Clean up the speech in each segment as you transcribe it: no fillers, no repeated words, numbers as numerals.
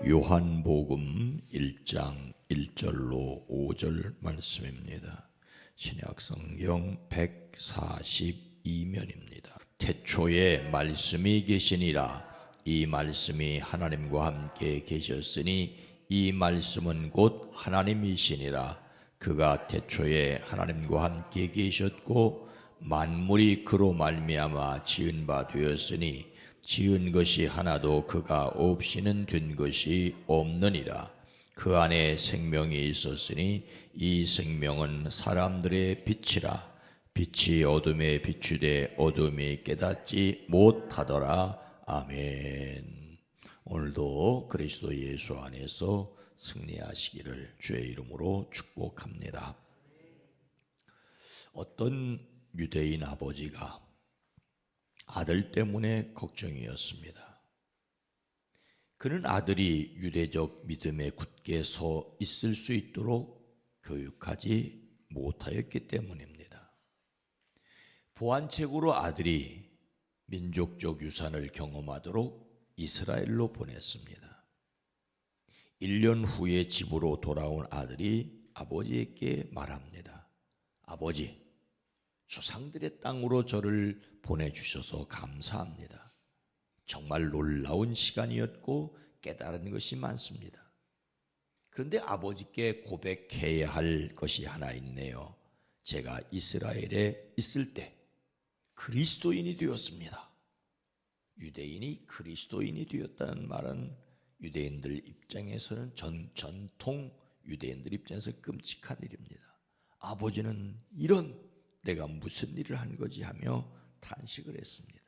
요한복음 1장 1절로 5절 말씀입니다. 신약성경 142면입니다. 태초에 말씀이 계시니라. 이 말씀이 하나님과 함께 계셨으니 이 말씀은 곧 하나님이시니라. 그가 태초에 하나님과 함께 계셨고 만물이 그로 말미암아 지은 바 되었으니 지은 것이 하나도 그가 없이는 된 것이 없느니라. 그 안에 생명이 있었으니 이 생명은 사람들의 빛이라. 빛이 어둠에 비추되 어둠이 깨닫지 못하더라. 아멘. 오늘도 그리스도 예수 안에서 승리하시기를 주의 이름으로 축복합니다. 어떤 유대인 아버지가 아들 때문에 걱정이었습니다. 그는 아들이 유대적 믿음에 굳게 서 있을 수 있도록 교육하지 못하였기 때문입니다. 보완책으로 아들이 민족적 유산을 경험하도록 이스라엘로 보냈습니다. 1년 후에 집으로 돌아온 아들이 아버지에게 말합니다. 아버지, 조상들의 땅으로 저를 보내주셔서 감사합니다. 정말 놀라운 시간이었고 깨달은 것이 많습니다. 그런데 아버지께 고백해야 할 것이 하나 있네요. 제가 이스라엘에 있을 때 그리스도인이 되었습니다. 유대인이 그리스도인이 되었다는 말은 유대인들 입장에서는 전통 유대인들 입장에서 끔찍한 일입니다. 아버지는 이런 내가 무슨 일을 한 거지 하며 탄식을 했습니다.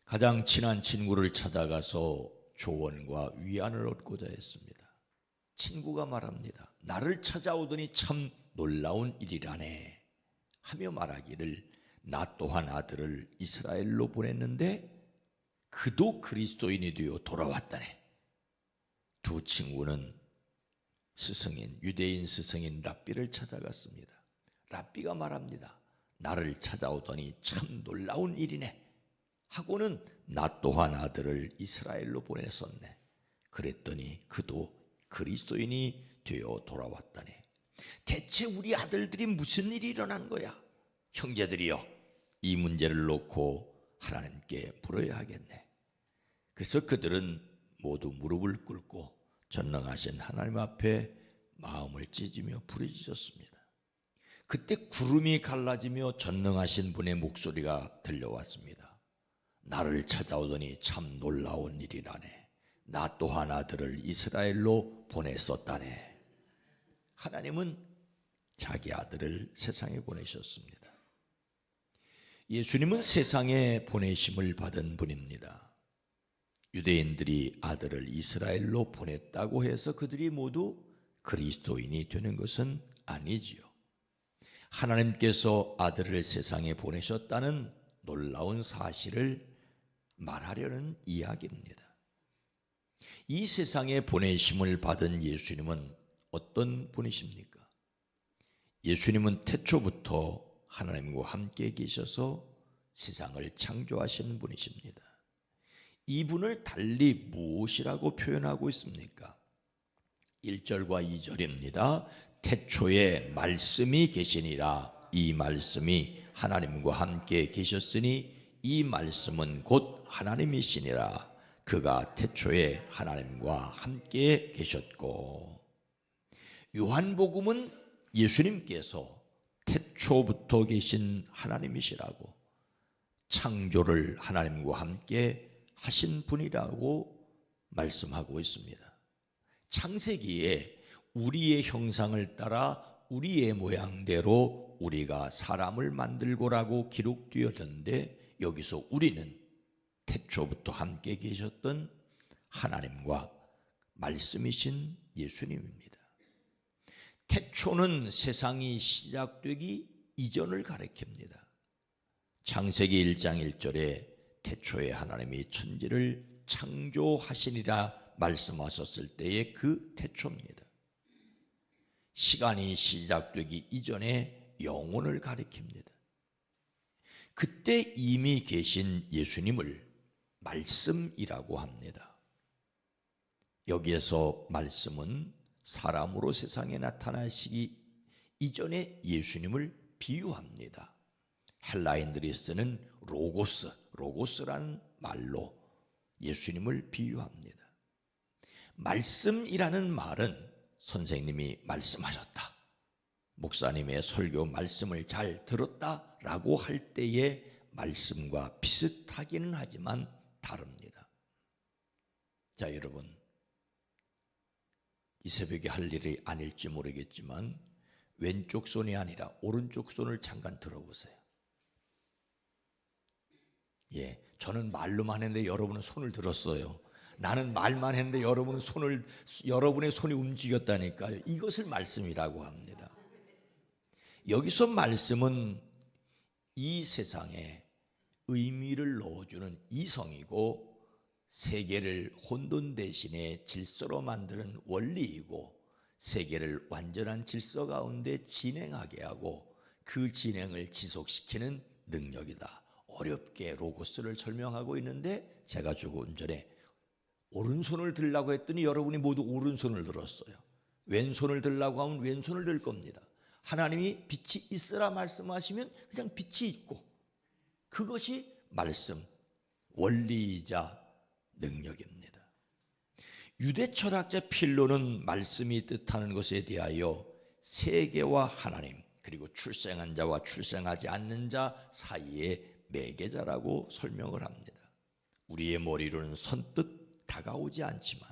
가장 친한 친구를 찾아가서 조언과 위안을 얻고자 했습니다. 친구가 말합니다. 나를 찾아오더니 참 놀라운 일이라네 하며 말하기를 나 또한 아들을 이스라엘로 보냈는데 그도 그리스도인이 되어 돌아왔다네. 두 친구는 스승인 유대인 스승인 랍비를 찾아갔습니다. 랍비가 말합니다. 나를 찾아오더니 참 놀라운 일이네 하고는 나 또한 아들을 이스라엘로 보냈었네. 그랬더니 그도 그리스도인이 되어 돌아왔다네. 대체 우리 아들들이 무슨 일이 일어난 거야? 형제들이여, 이 문제를 놓고 하나님께 물어야 하겠네. 그래서 그들은 모두 무릎을 꿇고 전능하신 하나님 앞에 마음을 찢으며 부르짖었습니다. 그때 구름이 갈라지며 전능하신 분의 목소리가 들려왔습니다. 나를 찾아오더니 참 놀라운 일이라네. 나 또한 아들을 이스라엘로 보냈었다네. 하나님은 자기 아들을 세상에 보내셨습니다. 예수님은 세상에 보내심을 받은 분입니다. 유대인들이 아들을 이스라엘로 보냈다고 해서 그들이 모두 그리스도인이 되는 것은 아니지요. 하나님께서 아들을 세상에 보내셨다는 놀라운 사실을 말하려는 이야기입니다. 이 세상에 보내심을 받은 예수님은 어떤 분이십니까? 예수님은 태초부터 하나님과 함께 계셔서 세상을 창조하시는 분이십니다. 이분을 달리 무엇이라고 표현하고 있습니까? 1절과 2절입니다. 태초에 말씀이 계시니라. 이 말씀이 하나님과 함께 계셨으니 이 말씀은 곧 하나님이시니라. 그가 태초에 하나님과 함께 계셨고. 요한복음은 예수님께서 태초부터 계신 하나님이시라고, 창조를 하나님과 함께 하신 분이라고 말씀하고 있습니다. 창세기에 우리의 형상을 따라 우리의 모양대로 우리가 사람을 만들고라고 기록되었는데 여기서 우리는 태초부터 함께 계셨던 하나님과 말씀이신 예수님입니다. 태초는 세상이 시작되기 이전을 가리킵니다. 창세기 1장 1절에 태초에 하나님이 천지를 창조하시니라 말씀하셨을 때의 그 태초입니다. 시간이 시작되기 이전에 영혼을 가리킵니다. 그때 이미 계신 예수님을 말씀이라고 합니다. 여기에서 말씀은 사람으로 세상에 나타나시기 이전에 예수님을 비유합니다. 헬라인들이 쓰는 로고스라는 말로 예수님을 비유합니다. 말씀이라는 말은 선생님이 말씀하셨다, 목사님의 설교 말씀을 잘 들었다라고 할 때의 말씀과 비슷하기는 하지만 다릅니다. 자, 여러분, 이 새벽에 할 일이 아닐지 모르겠지만 왼쪽 손이 아니라 오른쪽 손을 잠깐 들어보세요. 예, 저는 말로만 했는데 여러분은 손을 들었어요. 나는 말만 했는데 여러분의 손이 움직였다니까요. 이것을 말씀이라고 합니다. 여기서 말씀은 이 세상에 의미를 넣어주는 이성이고, 세계를 혼돈 대신에 질서로 만드는 원리이고, 세계를 완전한 질서 가운데 진행하게 하고 그 진행을 지속시키는 능력이다. 어렵게 로고스를 설명하고 있는데, 제가 조금 전에 오른손을 들라고 했더니 여러분이 모두 오른손을 들었어요. 왼손을 들라고 하면 왼손을 들 겁니다. 하나님이 빛이 있으라 말씀하시면 그냥 빛이 있고, 그것이 말씀, 원리이자 능력입니다. 유대 철학자 필로는 말씀이 뜻하는 것에 대하여 세계와 하나님, 그리고 출생한 자와 출생하지 않는 자 사이의 매개자라고 설명을 합니다. 우리의 머리로는 선뜻 다가오지 않지만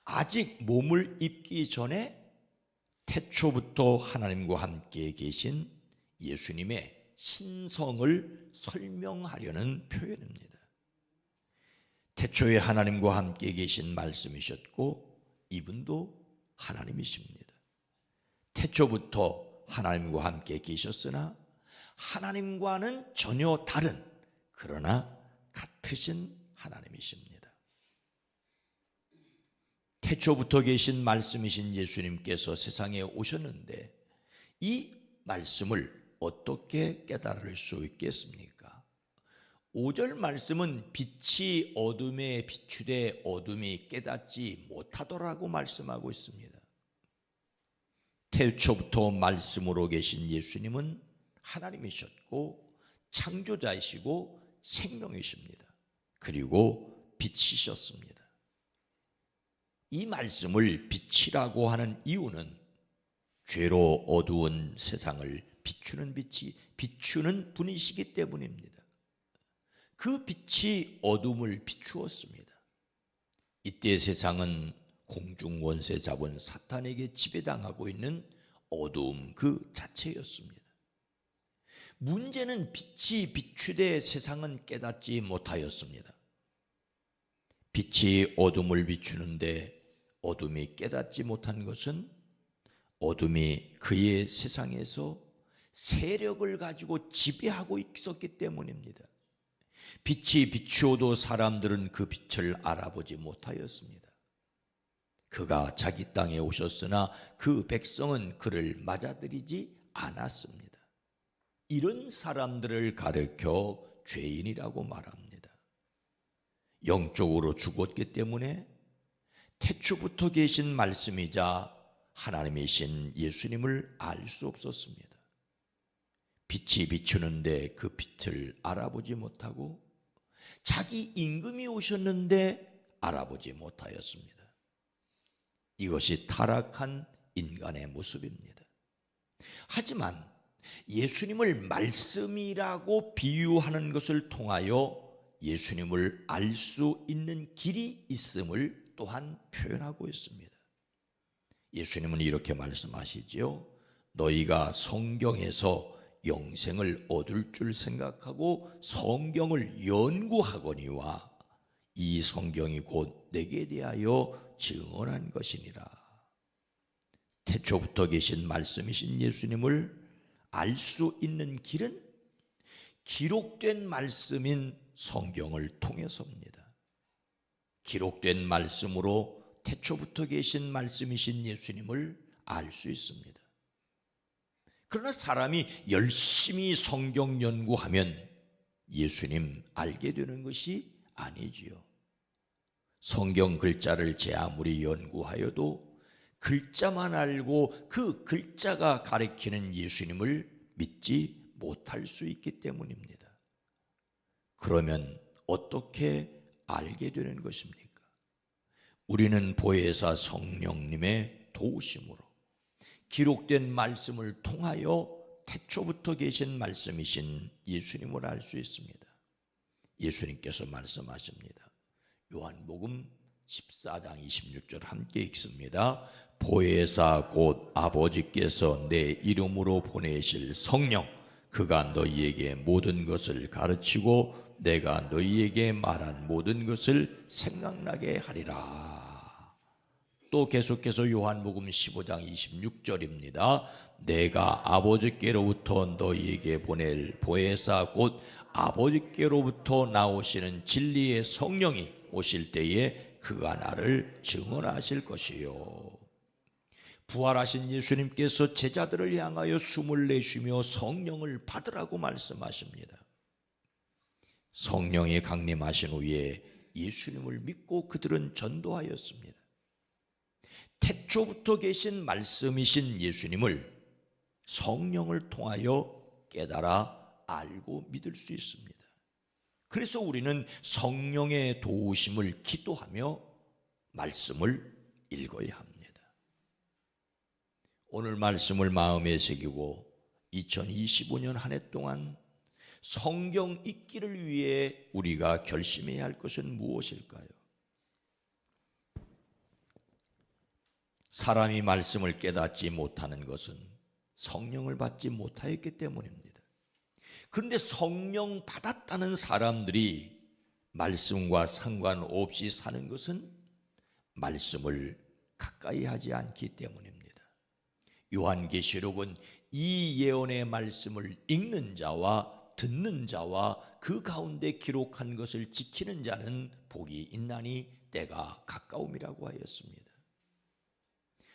아직 몸을 입기 전에 태초부터 하나님과 함께 계신 예수님의 신성을 설명하려는 표현입니다. 태초에 하나님과 함께 계신 말씀이셨고 이분도 하나님이십니다. 태초부터 하나님과 함께 계셨으나 하나님과는 전혀 다른, 그러나 같으신 하나님이십니다. 태초부터 계신 말씀이신 예수님께서 세상에 오셨는데 이 말씀을 어떻게 깨달을 수 있겠습니까? 5절 말씀은 빛이 어둠에 비추되 어둠이 깨닫지 못하더라고 말씀하고 있습니다. 태초부터 말씀으로 계신 예수님은 하나님이셨고 창조자이시고 생명이십니다. 그리고 빛이셨습니다. 이 말씀을 빛이라고 하는 이유는 죄로 어두운 세상을 비추는 분이시기 때문입니다. 그 빛이 어둠을 비추었습니다. 이때 세상은 공중 원세 자본 사탄에게 지배당하고 있는 어두움 그 자체였습니다. 문제는 빛이 비추되 세상은 깨닫지 못하였습니다. 빛이 어둠을 비추는데 어둠이 깨닫지 못한 것은 어둠이 그의 세상에서 세력을 가지고 지배하고 있었기 때문입니다. 빛이 비추어도 사람들은 그 빛을 알아보지 못하였습니다. 그가 자기 땅에 오셨으나 그 백성은 그를 맞아들이지 않았습니다. 이런 사람들을 가르쳐 죄인이라고 말합니다. 영적으로 죽었기 때문에 태초부터 계신 말씀이자 하나님이신 예수님을 알 수 없었습니다. 빛이 비추는데 그 빛을 알아보지 못하고 자기 임금이 오셨는데 알아보지 못하였습니다. 이것이 타락한 인간의 모습입니다. 하지만 예수님을 말씀이라고 비유하는 것을 통하여 예수님을 알 수 있는 길이 있음을 또한 표현하고 있습니다. 예수님은 이렇게 말씀하시지요. 너희가 성경에서 영생을 얻을 줄 생각하고 성경을 연구하거니와 이 성경이 곧 내게 대하여 증언한 것이니라. 태초부터 계신 말씀이신 예수님을 알 수 있는 길은 기록된 말씀인 성경을 통해서입니다. 기록된 말씀으로 태초부터 계신 말씀이신 예수님을 알 수 있습니다. 그러나 사람이 열심히 성경 연구하면 예수님 알게 되는 것이 아니지요. 성경 글자를 제 아무리 연구하여도 글자만 알고 그 글자가 가리키는 예수님을 믿지 못할 수 있기 때문입니다. 그러면 어떻게 알게 되는 것입니까? 우리는 보혜사 성령님의 도우심으로 기록된 말씀을 통하여 태초부터 계신 말씀이신 예수님을 알 수 있습니다. 예수님께서 말씀하십니다. 요한복음 14장 26절 함께 읽습니다. 보혜사 곧 아버지께서 내 이름으로 보내실 성령, 그가 너희에게 모든 것을 가르치고 내가 너희에게 말한 모든 것을 생각나게 하리라. 또 계속해서 요한복음 15장 26절입니다. 내가 아버지께로부터 너희에게 보낼 보혜사 곧 아버지께로부터 나오시는 진리의 성령이 오실 때에 그가 나를 증언하실 것이요. 부활하신 예수님께서 제자들을 향하여 숨을 내쉬며 성령을 받으라고 말씀하십니다. 성령이 강림하신 후에 예수님을 믿고 그들은 전도하였습니다. 태초부터 계신 말씀이신 예수님을 성령을 통하여 깨달아 알고 믿을 수 있습니다. 그래서 우리는 성령의 도우심을 기도하며 말씀을 읽어야 합니다. 오늘 말씀을 마음에 새기고 2025년 한 해 동안 성경 읽기를 위해 우리가 결심해야 할 것은 무엇일까요? 사람이 말씀을 깨닫지 못하는 것은 성령을 받지 못하였기 때문입니다. 그런데 성령 받았다는 사람들이 말씀과 상관없이 사는 것은 말씀을 가까이 하지 않기 때문입니다. 요한계시록은 이 예언의 말씀을 읽는 자와 듣는 자와 그 가운데 기록한 것을 지키는 자는 복이 있나니 때가 가까움이라고 하였습니다.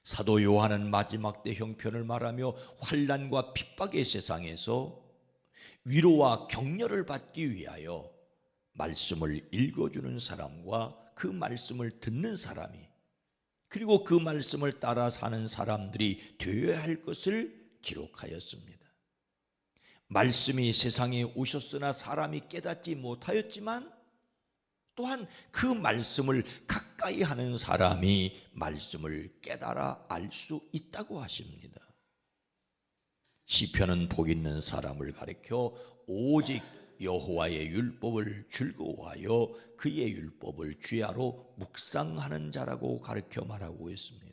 사도 요한은 마지막 때 형편을 말하며 환난과 핍박의 세상에서 위로와 격려를 받기 위하여 말씀을 읽어주는 사람과 그 말씀을 듣는 사람이 그리고 그 말씀을 따라 사는 사람들이 되어야 할 것을 기록하였습니다. 말씀이 세상에 오셨으나 사람이 깨닫지 못하였지만 또한 그 말씀을 가까이 하는 사람이 말씀을 깨달아 알 수 있다고 하십니다. 시편은 복 있는 사람을 가리켜 오직 여호와의 율법을 즐거워하여 그의 율법을 주야로 묵상하는 자라고 가르쳐 말하고 있습니다.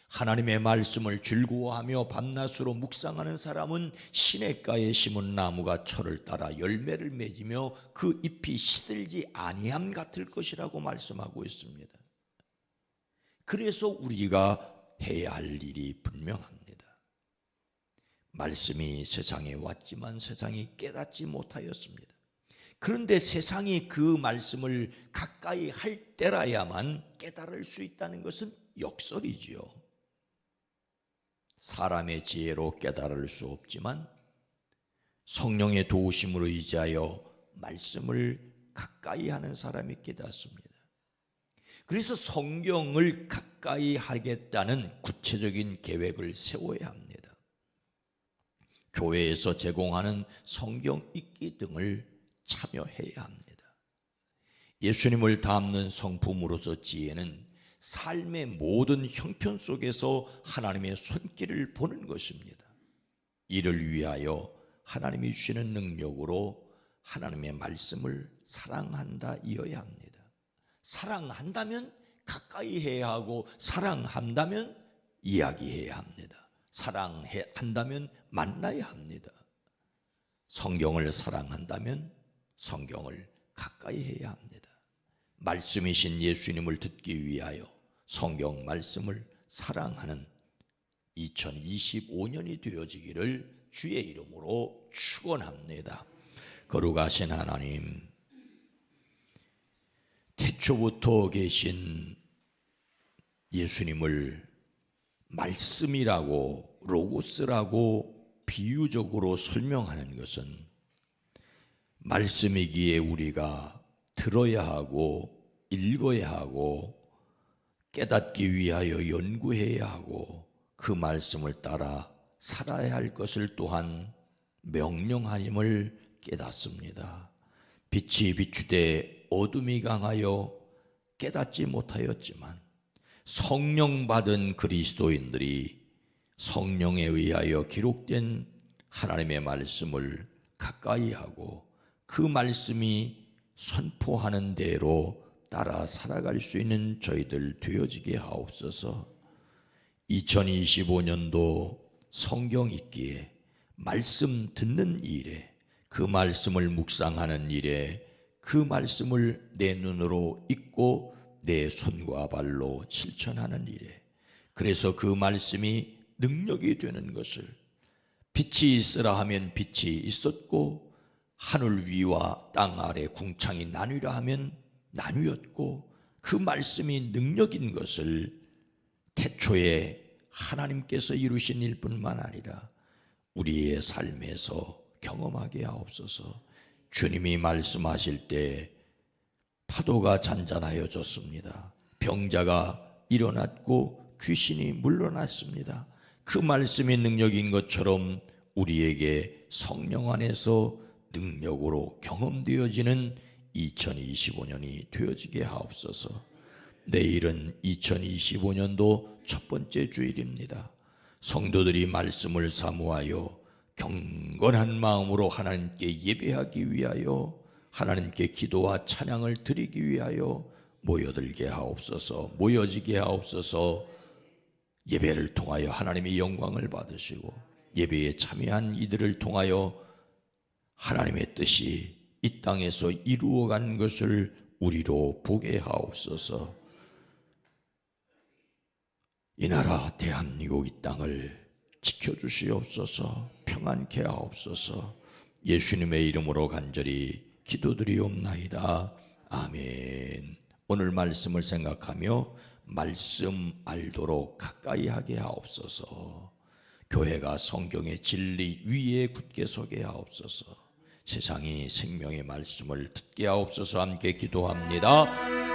하나님의 말씀을 즐거워하며 밤낮으로 묵상하는 사람은 시냇가에 심은 나무가 철을 따라 열매를 맺으며 그 잎이 시들지 아니함 같을 것이라고 말씀하고 있습니다. 그래서 우리가 해야 할 일이 분명합니다. 말씀이 세상에 왔지만 세상이 깨닫지 못하였습니다. 그런데 세상이 그 말씀을 가까이 할 때라야만 깨달을 수 있다는 것은 역설이지요. 사람의 지혜로 깨달을 수 없지만 성령의 도우심으로 의지하여 말씀을 가까이 하는 사람이 깨닫습니다. 그래서 성경을 가까이 하겠다는 구체적인 계획을 세워야 합니다. 교회에서 제공하는 성경 읽기 등을 참여해야 합니다. 예수님을 닮는 성품으로서 지혜는 삶의 모든 형편 속에서 하나님의 손길을 보는 것입니다. 이를 위하여 하나님이 주시는 능력으로 하나님의 말씀을 사랑한다 이어야 합니다. 사랑한다면 가까이 해야 하고 사랑한다면 이야기해야 합니다. 사랑한다면 만나야 합니다. 성경을 사랑한다면 성경을 가까이 해야 합니다. 말씀이신 예수님을 듣기 위하여 성경 말씀을 사랑하는 2025년이 되어지기를 주의 이름으로 축원합니다. 거룩하신 하나님, 태초부터 계신 예수님을 말씀이라고 로고스라고 비유적으로 설명하는 것은 말씀이기에 우리가 들어야 하고 읽어야 하고 깨닫기 위하여 연구해야 하고 그 말씀을 따라 살아야 할 것을 또한 명령하님을 깨닫습니다. 빛이 비추되 어둠이 강하여 깨닫지 못하였지만 성령 받은 그리스도인들이 성령에 의하여 기록된 하나님의 말씀을 가까이 하고 그 말씀이 선포하는 대로 따라 살아갈 수 있는 저희들 되어지게 하옵소서. 2025년도 성경 읽기에 말씀 듣는 일에 그 말씀을 묵상하는 일에 그 말씀을 내 눈으로 읽고 내 손과 발로 실천하는 일에 그래서 그 말씀이 능력이 되는 것을 빛이 있으라 하면 빛이 있었고 하늘 위와 땅 아래 궁창이 나뉘라 하면 나뉘었고 그 말씀이 능력인 것을 태초에 하나님께서 이루신 일뿐만 아니라 우리의 삶에서 경험하게 하옵소서. 주님이 말씀하실 때 파도가 잔잔하여졌습니다. 병자가 일어났고 귀신이 물러났습니다. 그 말씀이 능력인 것처럼 우리에게 성령 안에서 능력으로 경험되어지는 2025년이 되어지게 하옵소서. 내일은 2025년도 첫 번째 주일입니다. 성도들이 말씀을 사모하여 경건한 마음으로 하나님께 예배하기 위하여 하나님께 기도와 찬양을 드리기 위하여 모여들게 하옵소서. 모여지게 하옵소서. 예배를 통하여 하나님의 영광을 받으시고 예배에 참여한 이들을 통하여 하나님의 뜻이 이 땅에서 이루어간 것을 우리로 보게 하옵소서. 이 나라 대한민국 이 땅을 지켜주시옵소서. 평안케 하옵소서. 예수님의 이름으로 간절히 기도드리옵나이다. 아멘. 오늘 말씀을 생각하며 말씀 알도록 가까이 하게 하옵소서. 교회가 성경의 진리 위에 굳게 서게 하옵소서. 세상이 생명의 말씀을 듣게 하옵소서. 함께 기도합니다.